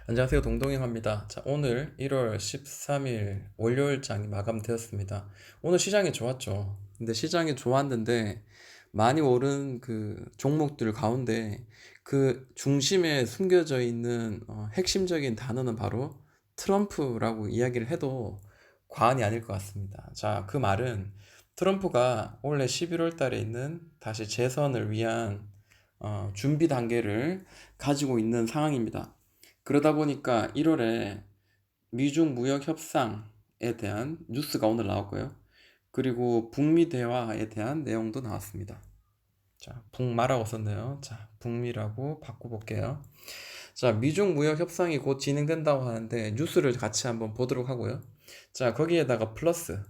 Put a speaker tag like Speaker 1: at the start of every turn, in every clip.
Speaker 1: 안녕하세요. 동동영입니다. 자, 오늘 1월 13일 월요일장이 마감되었습니다. 오늘 시장이 좋았죠. 근데 시장이 좋았는데 많이 오른 그 종목들 가운데 그 중심에 숨겨져 있는 핵심적인 단어는 바로 트럼프라고 이야기를 해도 과언이 아닐 것 같습니다. 자, 그 말은 트럼프가 올해 11월 달에 있는 다시 재선을 위한 준비 단계를 가지고 있는 상황입니다. 그러다 보니까 1월에 미중 무역 협상에 대한 뉴스가 오늘 나왔고요. 그리고 북미 대화에 대한 내용도 나왔습니다. 자, 북마라고 썼네요. 자, 북미라고 바꿔볼게요. 자, 미중 무역 협상이 곧 진행된다고 하는데 뉴스를 같이 한번 보도록 하고요. 자, 거기에다가 플러스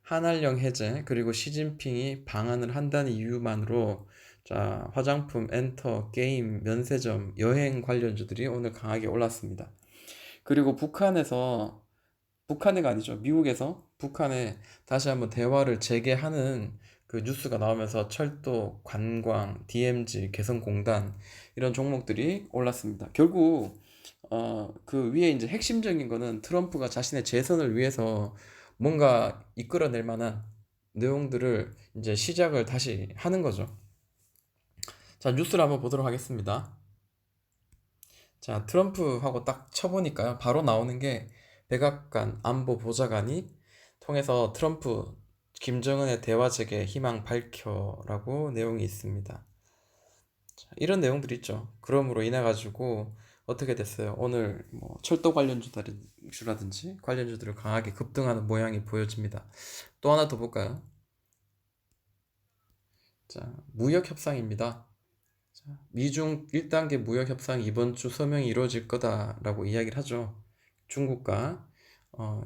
Speaker 1: 한알령 해제 그리고 시진핑이 방한을 한다는 이유만으로 자, 화장품, 엔터, 게임, 면세점, 여행 관련주들이 오늘 강하게 올랐습니다. 그리고 북한에가 아니죠. 미국에서 북한에 다시 한번 대화를 재개하는 그 뉴스가 나오면서 철도, 관광, DMZ, 개성공단 이런 종목들이 올랐습니다. 결국 그 위에 이제 핵심적인 거는 트럼프가 자신의 재선을 위해서 뭔가 이끌어낼 만한 내용들을 이제 시작을 다시 하는 거죠. 자, 뉴스를 한번 보도록 하겠습니다. 자, 트럼프하고 딱 쳐보니까요. 바로 나오는 게 백악관 안보 보좌관이 통해서 트럼프, 김정은의 대화 재개 희망 밝혀라고 내용이 있습니다. 자, 이런 내용들이 있죠. 그러므로 인해 가지고 어떻게 됐어요? 오늘 뭐 철도 관련주라든지 관련주들을 강하게 급등하는 모양이 보여집니다. 또 하나 더 볼까요? 자, 무역 협상입니다. 미중 1단계 무역 협상이 이번 주 서명이 이루어질 거다라고 이야기를 하죠. 중국과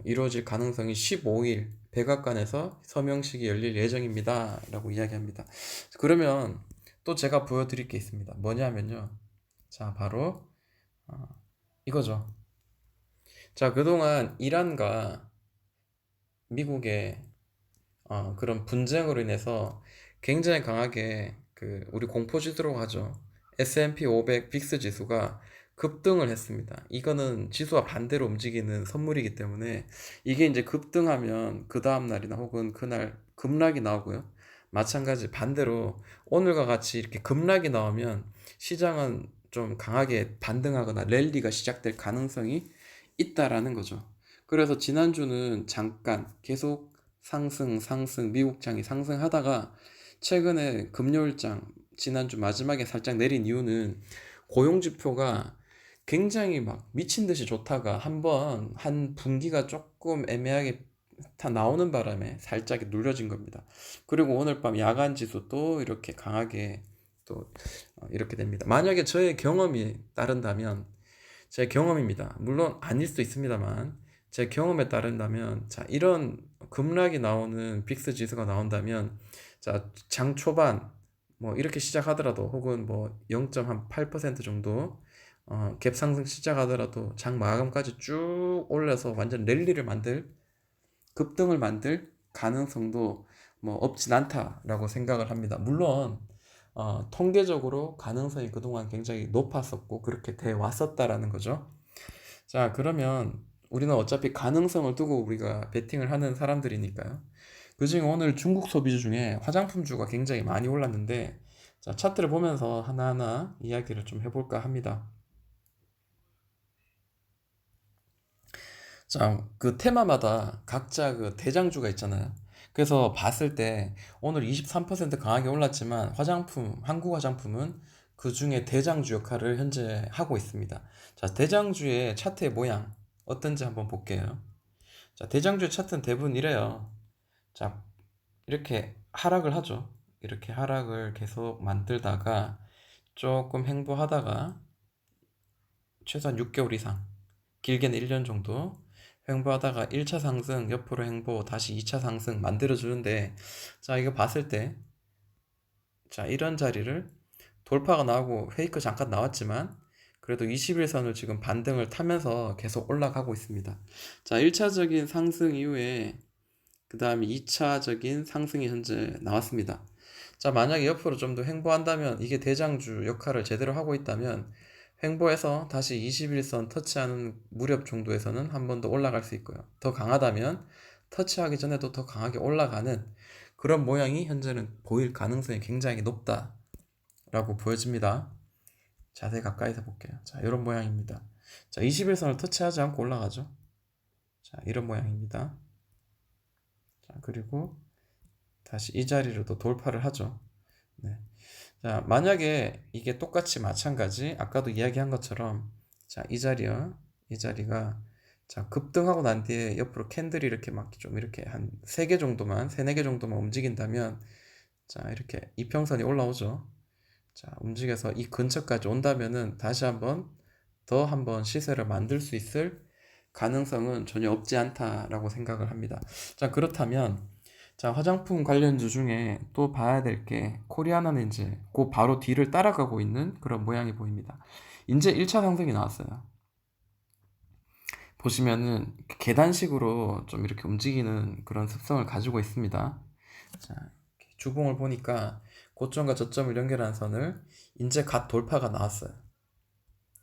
Speaker 1: 이루어질 가능성이 15일 백악관에서 서명식이 열릴 예정입니다라고 이야기합니다. 그러면 또 제가 보여드릴 게 있습니다. 뭐냐면요. 자, 바로 어, 이거죠. 자, 그동안 이란과 미국의 그런 분쟁으로 인해서 굉장히 강하게 그 우리 공포지수라고 하죠. S&P 500 빅스 지수가 급등을 했습니다. 이거는 지수와 반대로 움직이는 선물이기 때문에 이게 이제 급등하면 그 다음 날이나 혹은 그날 급락이 나오고요. 마찬가지 반대로 오늘과 같이 이렇게 급락이 나오면 시장은 좀 강하게 반등하거나 랠리가 시작될 가능성이 있다라는 거죠. 그래서 지난주는 잠깐 계속 상승, 미국장이 상승하다가 최근에 금요일장, 지난주 마지막에 살짝 내린 이유는 고용지표가 굉장히 막 미친 듯이 좋다가 한번 한 분기가 조금 애매하게 다 나오는 바람에 살짝 눌려진 겁니다. 그리고 오늘 밤 야간 지수 또 이렇게 강하게 또 이렇게 됩니다. 만약에 저의 경험이 따른다면 제 경험입니다. 물론 아닐 수도 있습니다만 제 경험에 따른다면 자 이런 급락이 나오는 빅스 지수가 나온다면 자 장 초반 뭐 이렇게 시작하더라도 혹은 뭐 0.8% 정도 갭 상승 시작하더라도 장 마감까지 쭉 올려서 완전 랠리를 만들 급등을 만들 가능성도 뭐 없진 않다라고 생각을 합니다. 물론 통계적으로 가능성이 그동안 굉장히 높았었고 그렇게 돼 왔었다라는 거죠. 자, 그러면 우리는 어차피 가능성을 두고 우리가 베팅을 하는 사람들이니까요. 그중에 오늘 중국 소비주 중에 화장품주가 굉장히 많이 올랐는데 자, 차트를 보면서 하나하나 이야기를 좀 해볼까 합니다. 자, 그 테마마다 각자 그 대장주가 있잖아요. 그래서 봤을 때 오늘 23% 강하게 올랐지만 한국 화장품은 그 중에 대장주 역할을 현재 하고 있습니다. 자, 대장주의 차트의 모양 어떤지 한번 볼게요. 자, 대장주의 차트는 대부분 이래요. 자, 이렇게 하락을 하죠. 이렇게 하락을 계속 만들다가 조금 횡보하다가 최소한 6개월 이상, 길게는 1년 정도 횡보하다가 1차 상승, 옆으로 횡보, 다시 2차 상승 만들어주는데, 자, 이거 봤을 때, 자, 이런 자리를 돌파가 나오고 페이크 잠깐 나왔지만, 그래도 21선을 지금 반등을 타면서 계속 올라가고 있습니다. 자, 1차적인 상승 이후에, 그 다음에 2차적인 상승이 현재 나왔습니다. 자, 만약에 옆으로 좀 더 횡보한다면, 이게 대장주 역할을 제대로 하고 있다면, 횡보해서 다시 21선 터치하는 무렵 정도에서는 한 번 더 올라갈 수 있고요. 더 강하다면 터치하기 전에도 더 강하게 올라가는 그런 모양이 현재는 보일 가능성이 굉장히 높다라고 보여집니다. 자세히 가까이서 볼게요. 자, 이런 모양입니다. 자, 21선을 터치하지 않고 올라가죠. 자, 이런 모양입니다. 자, 그리고 다시 이 자리로도 돌파를 하죠. 네. 자, 만약에 이게 똑같이 마찬가지, 아까도 이야기한 것처럼, 자, 이 자리요. 이 자리가, 자, 급등하고 난 뒤에 옆으로 캔들이 이렇게 막 좀 이렇게 한 3개 정도만, 3, 4개 정도만 움직인다면, 자, 이렇게 이평선이 올라오죠. 자, 움직여서 이 근처까지 온다면은 다시 한번 시세를 만들 수 있을 가능성은 전혀 없지 않다라고 생각을 합니다. 자, 그렇다면, 자, 화장품 관련주 중에 또 봐야 될 게 코리아나는 이제 그 바로 뒤를 따라가고 있는 그런 모양이 보입니다. 이제 1차 상승이 나왔어요. 보시면은 계단식으로 좀 이렇게 움직이는 그런 습성을 가지고 있습니다. 자, 주봉을 보니까 고점과 저점을 연결한 선을 이제 갓 돌파가 나왔어요.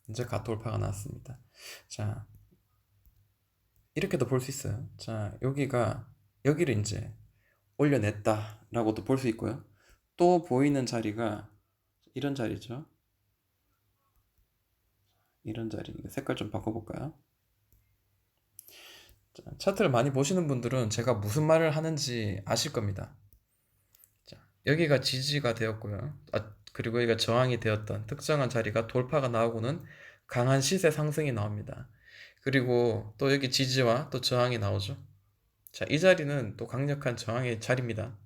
Speaker 1: 이제 갓 돌파가 나왔습니다. 자, 이렇게도 볼 수 있어요. 자, 여기를 이제 올려냈다라고도 볼 수 있고요. 또 보이는 자리가 이런 자리죠. 이런 자리. 색깔 좀 바꿔볼까요? 자, 차트를 많이 보시는 분들은 제가 무슨 말을 하는지 아실 겁니다. 자, 여기가 지지가 되었고요. 그리고 여기가 저항이 되었던 특정한 자리가 돌파가 나오고는 강한 시세 상승이 나옵니다. 그리고 또 여기 지지와 또 저항이 나오죠. 자, 이 자리는 또 강력한 저항의 자리입니다.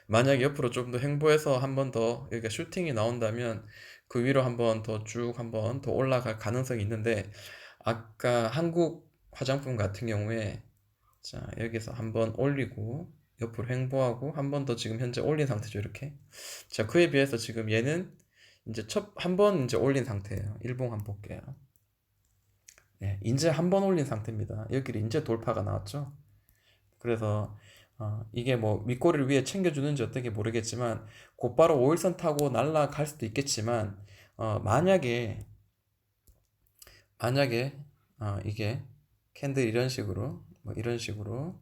Speaker 1: 만약 옆으로 좀 더 횡보해서 한 번 더 여기가 슈팅이 나온다면 그 위로 한 번 더 올라갈 가능성이 있는데 아까 한국 화장품 같은 경우에 자, 여기서 한 번 올리고 옆으로 횡보하고 한 번 더 지금 현재 올린 상태죠, 이렇게. 자, 그에 비해서 지금 얘는 이제 한 번 이제 올린 상태예요. 일봉 한번 볼게요. 네, 이제 한 번 올린 상태입니다. 여기를 이제 돌파가 나왔죠. 그래서 이게 뭐 윗꼬리를 위에 챙겨주는지 어떻게 모르겠지만 곧바로 5일선 타고 날아갈 수도 있겠지만 만약에 이게 캔들 이런 식으로 뭐 이런 식으로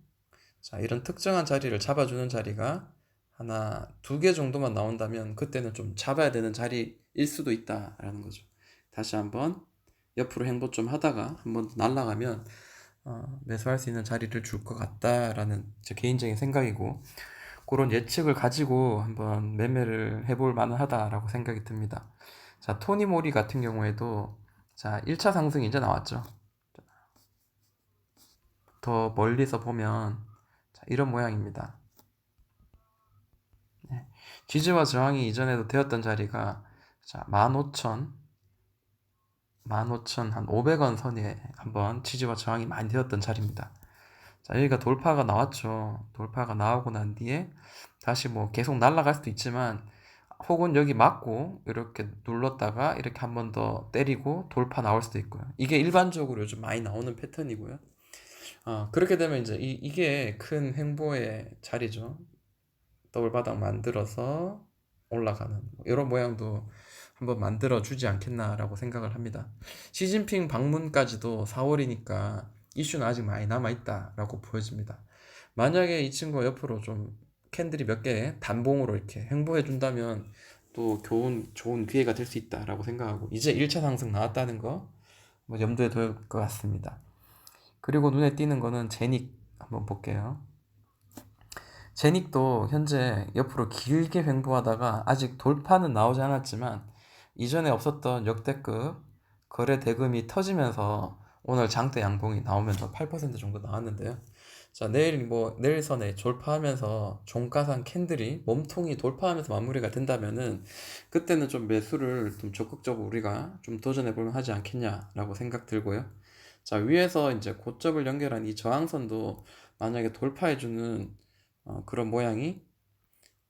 Speaker 1: 자, 이런 특정한 자리를 잡아주는 자리가 하나, 2개 정도만 나온다면 그때는 좀 잡아야 되는 자리일 수도 있다라는 거죠. 다시 한번 옆으로 횡보 좀 하다가 한번 날아가면 매수할 수 있는 자리를 줄 것 같다라는 제 개인적인 생각이고 그런 예측을 가지고 한번 매매를 해볼 만하다라고 생각이 듭니다. 자, 토니모리 같은 경우에도 자, 1차 상승이 이제 나왔죠. 더 멀리서 보면 자, 이런 모양입니다. 네. 지지와 저항이 이전에도 되었던 자리가 자, 15,000 한 500원 선에 한번 지지와 저항이 많이 되었던 자리입니다. 자, 여기가 돌파가 나왔죠. 돌파가 나오고 난 뒤에 다시 뭐 계속 날아갈 수도 있지만 혹은 여기 맞고 이렇게 눌렀다가 이렇게 한 번 더 때리고 돌파 나올 수도 있고요. 이게 일반적으로 요즘 많이 나오는 패턴이고요. 그렇게 되면 이제 이게 큰 횡보의 자리죠. 더블 바닥 만들어서 올라가는 이런 모양도 한번 만들어 주지 않겠나라고 생각을 합니다. 시진핑 방문까지도 4월이니까 이슈는 아직 많이 남아있다라고 보여집니다. 만약에 이 친구가 옆으로 좀 캔들이 몇 개 단봉으로 이렇게 횡보해 준다면 또 좋은 기회가 될 수 있다라고 생각하고 이제 1차 상승 나왔다는 거 뭐 염두에 둘 것 같습니다. 그리고 눈에 띄는 거는 제닉 한번 볼게요. 제닉도 현재 옆으로 길게 횡보하다가 아직 돌파는 나오지 않았지만 이전에 없었던 역대급 거래 대금이 터지면서 오늘 장대 양봉이 나오면서 8% 정도 나왔는데요. 자, 내일선에 돌파하면서 종가상 캔들이 몸통이 돌파하면서 마무리가 된다면은 그때는 좀 매수를 좀 적극적으로 우리가 좀 도전해 보면 하지 않겠냐라고 생각 들고요. 자, 위에서 이제 고점을 연결한 이 저항선도 만약에 돌파해주는 그런 모양이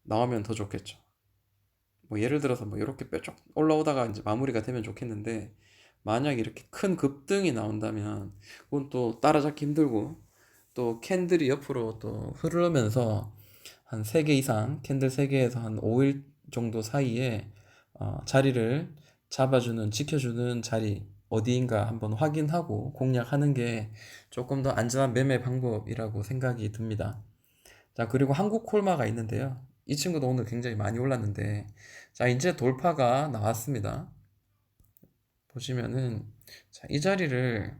Speaker 1: 나오면 더 좋겠죠. 뭐 예를 들어서 뭐 이렇게 뾰족 올라오다가 이제 마무리가 되면 좋겠는데 만약 이렇게 큰 급등이 나온다면 그건 또 따라잡기 힘들고 또 캔들이 옆으로 또 흐르면서 한 3개 이상 캔들 3개에서 한 5일 정도 사이에 자리를 잡아주는, 지켜주는 자리 어디인가 한번 확인하고 공략하는 게 조금 더 안전한 매매 방법이라고 생각이 듭니다. 자, 그리고 한국 콜마가 있는데요. 이 친구도 오늘 굉장히 많이 올랐는데, 자, 이제 돌파가 나왔습니다. 보시면은, 자, 이 자리를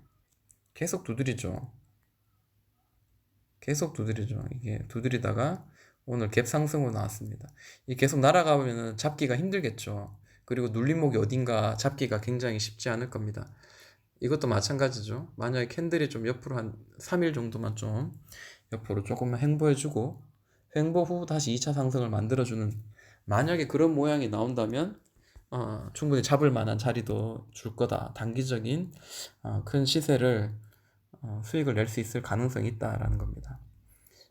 Speaker 1: 계속 두드리죠. 계속 두드리죠. 이게 두드리다가 오늘 갭 상승으로 나왔습니다. 이 계속 날아가면 잡기가 힘들겠죠. 그리고 눌림목이 어딘가 잡기가 굉장히 쉽지 않을 겁니다. 이것도 마찬가지죠. 만약에 캔들이 좀 옆으로 한 3일 정도만 좀 옆으로 조금만 횡보해주고 횡보 후 다시 2차 상승을 만들어주는, 만약에 그런 모양이 나온다면 충분히 잡을 만한 자리도 줄 거다. 단기적인 큰 시세를 수익을 낼 수 있을 가능성이 있다라는 겁니다.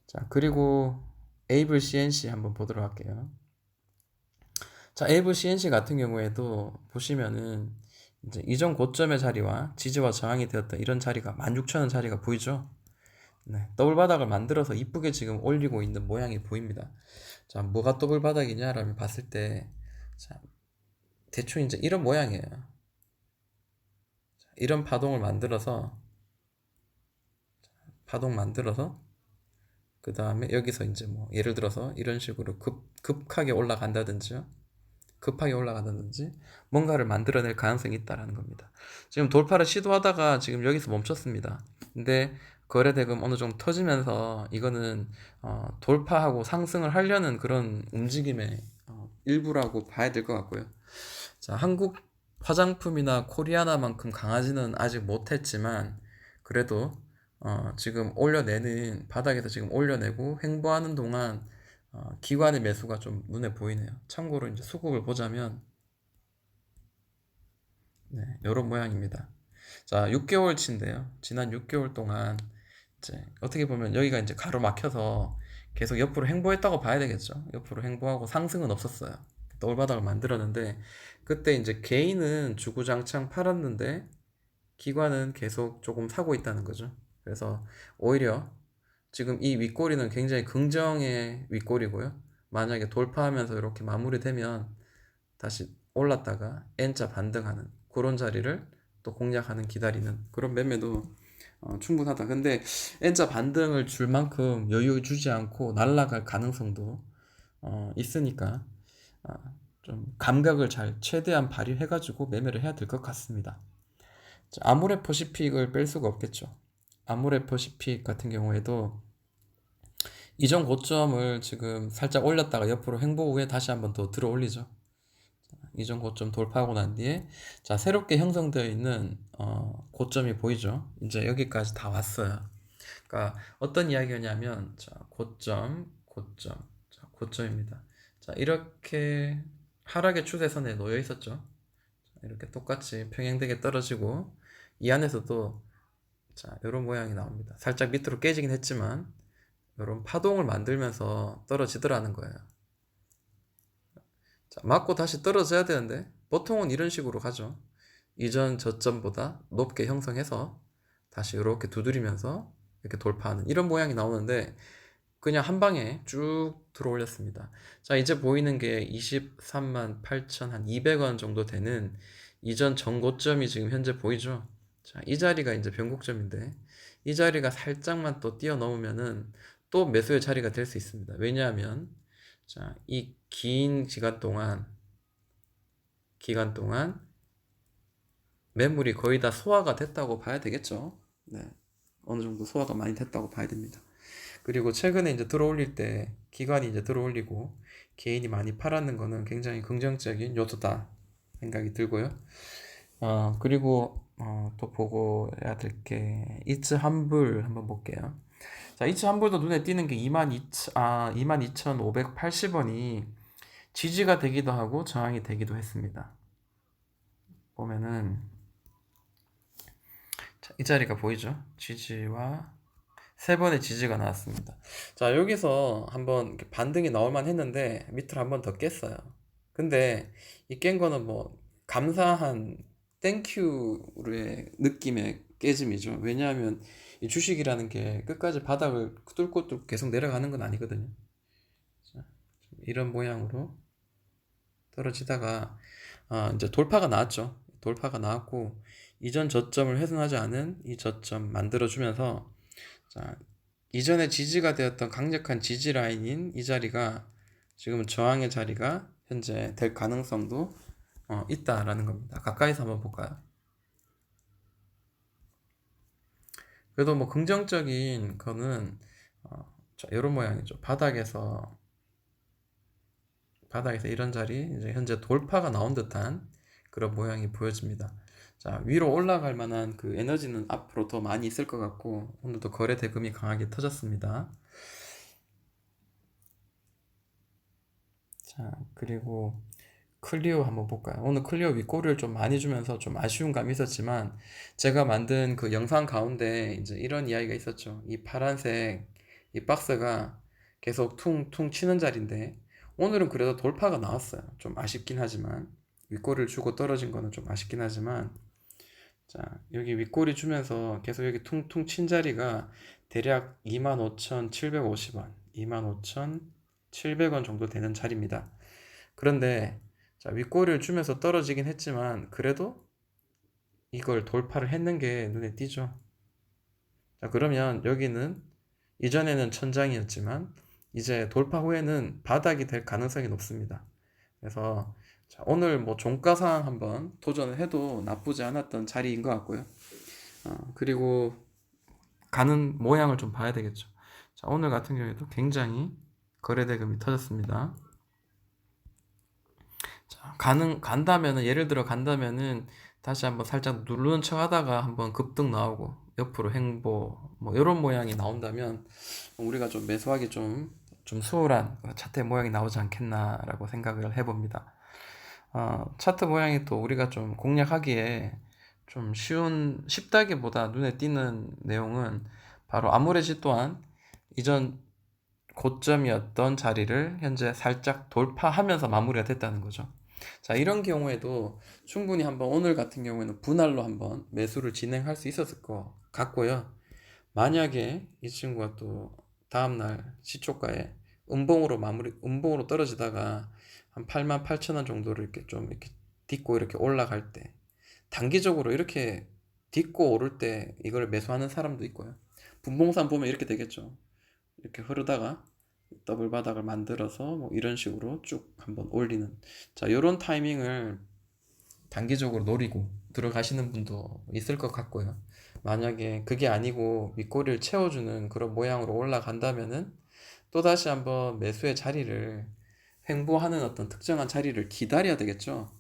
Speaker 1: 자, 그리고 에이블 CNC 한번 보도록 할게요. 자, 에이블 CNC 같은 경우에도 보시면은 이제 이전 고점의 자리와 지지와 저항이 되었던 이런 자리가 16,000원 자리가 보이죠? 네, 더블 바닥을 만들어서 이쁘게 지금 올리고 있는 모양이 보입니다. 자, 뭐가 더블 바닥이냐라면 봤을 때, 자, 대충 이제 이런 모양이에요. 자, 이런 파동 만들어서 그 다음에 여기서 이제 뭐 예를 들어서 이런 식으로 급하게 올라간다든지 뭔가를 만들어낼 가능성이 있다라는 겁니다. 지금 돌파를 시도하다가 지금 여기서 멈췄습니다. 근데 거래대금 어느 정도 터지면서 이거는 돌파하고 상승을 하려는 그런 움직임의 일부라고 봐야 될 것 같고요. 자, 한국 화장품이나 코리아나만큼 강하지는 아직 못했지만 그래도 지금 바닥에서 지금 올려내고 횡보하는 동안 기관의 매수가 좀 눈에 보이네요. 참고로 이제 수급을 보자면 네, 이런 모양입니다. 자, 6개월치인데요. 지난 6개월 동안 이제 어떻게 보면 여기가 이제 가로막혀서 계속 옆으로 횡보했다고 봐야 되겠죠. 옆으로 횡보하고 상승은 없었어요. 돌바닥을 만들었는데 그때 이제 개인은 주구장창 팔았는데 기관은 계속 조금 사고 있다는 거죠. 그래서 오히려 지금 이 윗꼬리는 굉장히 긍정의 윗꼬리고요. 만약에 돌파하면서 이렇게 마무리되면 다시 올랐다가 N자 반등하는 그런 자리를 또 공략하는, 기다리는 그런 매매도 충분하다. 근데 N자 반등을 줄 만큼 여유 주지 않고 날아갈 가능성도 있으니까 좀 감각을 잘 최대한 발휘해가지고 매매를 해야 될 것 같습니다. 자, 아모레퍼시픽을 뺄 수가 없겠죠. 아모레퍼시픽 같은 경우에도 이전 고점을 지금 살짝 올렸다가 옆으로 횡보 후에 다시 한번 더 들어 올리죠. 이전 고점 돌파하고 난 뒤에 자, 새롭게 형성되어 있는 고점이 보이죠. 이제 여기까지 다 왔어요. 그러니까 어떤 이야기냐면 자, 자, 고점입니다. 자, 이렇게 하락의 추세선에 놓여 있었죠. 자, 이렇게 똑같이 평행되게 떨어지고 이 안에서도 자, 이런 모양이 나옵니다. 살짝 밑으로 깨지긴 했지만 이런 파동을 만들면서 떨어지더라는 거예요. 자, 맞고 다시 떨어져야 되는데 보통은 이런 식으로 가죠. 이전 저점보다 높게 형성해서 다시 이렇게 두드리면서 이렇게 돌파하는 이런 모양이 나오는데 그냥 한 방에 쭉 들어 올렸습니다. 자, 이제 보이는 게 23만 8천 한 200원 정도 되는 이전 전고점이 지금 현재 보이죠. 자, 이 자리가 이제 변곡점인데 이 자리가 살짝만 또 뛰어넘으면은 또 매수의 자리가 될 수 있습니다. 왜냐하면 자, 이 긴 기간 동안 매물이 거의 다 소화가 됐다고 봐야 되겠죠. 네. 어느 정도 소화가 많이 됐다고 봐야 됩니다. 그리고 최근에 이제 들어올릴 때 기관이 이제 들어올리고 개인이 많이 팔았는 거는 굉장히 긍정적인 요소다 생각이 들고요. 그리고 또 보고 해야 될 게 이츠 환불 한번 볼게요. 자, 이츠 환불도 눈에 띄는 게 22,580원이 지지가 되기도 하고 저항이 되기도 했습니다. 보면은 자, 이 자리가 보이죠? 지지와 세 번의 지지가 나왔습니다. 자, 여기서 한번 이렇게 반등이 나올만 했는데 밑으로 한번 더 깼어요. 근데 이 깬 거는 뭐 감사한 땡큐의 느낌의 깨짐이죠. 왜냐하면 이 주식이라는 게 끝까지 바닥을 뚫고 계속 내려가는 건 아니거든요. 자, 이런 모양으로 떨어지다가 이제 돌파가 나왔죠. 돌파가 나왔고 이전 저점을 훼손하지 않은 이 저점 만들어주면서 자, 이전에 지지가 되었던 강력한 지지 라인인 이 자리가 지금은 저항의 자리가 현재 될 가능성도 있다라는 겁니다. 가까이서 한번 볼까요? 그래도 뭐 긍정적인 거는 이런 모양이죠. 바닥에서 이런 자리 이제 현재 돌파가 나온 듯한 그런 모양이 보여집니다. 자, 위로 올라갈 만한 그 에너지는 앞으로 더 많이 있을 것 같고 오늘도 거래 대금이 강하게 터졌습니다. 자, 그리고 클리오 한번 볼까요? 오늘 클리오 윗꼬리를 좀 많이 주면서 좀 아쉬운 감이 있었지만 제가 만든 그 영상 가운데 이제 이런 이야기가 있었죠. 이 파란색 이 박스가 계속 퉁퉁 치는 자리인데 오늘은 그래도 돌파가 나왔어요. 좀 아쉽긴 하지만 윗꼬리를 주고 떨어진 거는 좀 아쉽긴 하지만 자, 여기 윗꼬리 주면서 계속 여기 퉁퉁 친 자리가 대략 25,750원, 25,700원 정도 되는 자리입니다. 그런데 자, 윗꼬리를 주면서 떨어지긴 했지만 그래도 이걸 돌파를 했는 게 눈에 띄죠. 자, 그러면 여기는 이전에는 천장이었지만 이제 돌파 후에는 바닥이 될 가능성이 높습니다. 그래서 자, 오늘 뭐 종가 상황 한번 도전을 해도 나쁘지 않았던 자리인 것 같고요. 그리고 가는 모양을 좀 봐야 되겠죠. 자, 오늘 같은 경우에도 굉장히 거래대금이 터졌습니다. 자, 간다면은, 예를 들어 간다면은, 다시 한번 살짝 누르는 척 하다가 한번 급등 나오고, 옆으로 횡보, 뭐, 이런 모양이 나온다면, 우리가 좀 매수하기 좀 수월한 차트 모양이 나오지 않겠나라고 생각을 해봅니다. 차트 모양이 또 우리가 좀 공략하기에 좀 쉽다기보다 눈에 띄는 내용은 바로 아무래지 또한 이전 고점이었던 자리를 현재 살짝 돌파하면서 마무리가 됐다는 거죠. 자, 이런 경우에도 충분히 한번 오늘 같은 경우에는 분할로 한번 매수를 진행할 수 있었을 것 같고요. 만약에 이 친구가 또 다음날 시초가에 음봉으로 떨어지다가 한 88,000원 정도를 이렇게 좀 이렇게 딛고 이렇게 올라갈 때 단기적으로 이렇게 딛고 오를 때 이걸 매수하는 사람도 있고요. 분봉산 보면 이렇게 되겠죠. 이렇게 흐르다가 더블 바닥을 만들어서 뭐 이런 식으로 쭉 한번 올리는 자, 요런 타이밍을 단기적으로 노리고 들어가시는 분도 있을 것 같고요. 만약에 그게 아니고 윗꼬리를 채워주는 그런 모양으로 올라간다면은 또다시 한번 매수의 자리를 횡보하는 어떤 특정한 자리를 기다려야 되겠죠.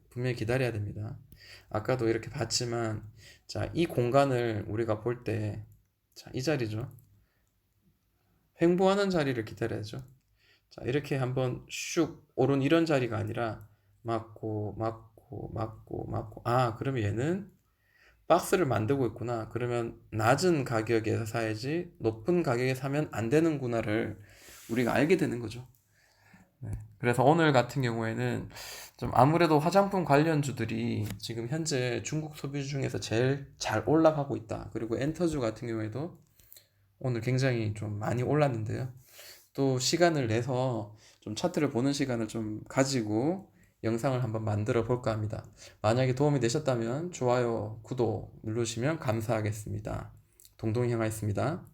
Speaker 1: 분명히 기다려야 됩니다. 아까도 이렇게 봤지만 자, 이 공간을 우리가 볼 때 자, 이 자리죠. 횡보하는 자리를 기다려야죠. 자, 이렇게 한번 슉 오른 이런 자리가 아니라 맞고 맞고 맞고 맞고 그러면 얘는 박스를 만들고 있구나. 그러면 낮은 가격에 사야지 높은 가격에 사면 안 되는구나를 우리가 알게 되는 거죠. 네. 그래서 오늘 같은 경우에는 좀 아무래도 화장품 관련주들이 지금 현재 중국 소비주 중에서 제일 잘 올라가고 있다. 그리고 엔터주 같은 경우에도 오늘 굉장히 좀 많이 올랐는데요. 또 시간을 내서 좀 차트를 보는 시간을 좀 가지고 영상을 한번 만들어 볼까 합니다. 만약에 도움이 되셨다면 좋아요, 구독 누르시면 감사하겠습니다. 동동이 형아였습니다.